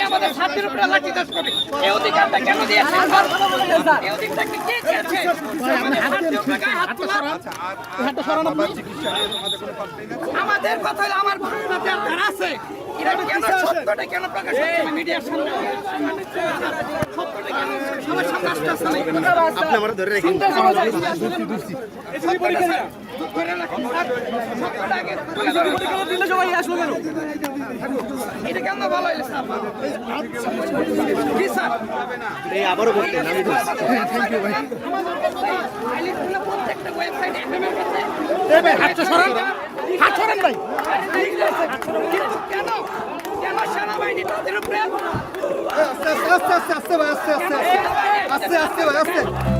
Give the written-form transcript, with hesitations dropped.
আমাদের ছাত্রের উপরে লাঠিচার্জ করে এই অধিকারটা কেন দিয়েছে? এই অধিকারটা কে দিয়েছে? আমাদের কথা হলো আমার ভাষাতে আপনার আছে এরা কেন সত্যটা কেন প্রকাশ করছে মিডিয়ার সামনে? সত্যটা কেন সবার সামনে আসতেছে না? আপনি আমার ধরে রাখেন। এটা কেন ভালো হইলে স্যার? আবারও বলতেন আমি প্রত্যেকটা ওয়েবসাইটে হাত সরান ভাই। কেন কেন সেনাবাহিনী তাদের উপরে আস্তে আস্তে আস্তে আস্তে আস্তে আস্তে আস্তে আস্তে আস্তে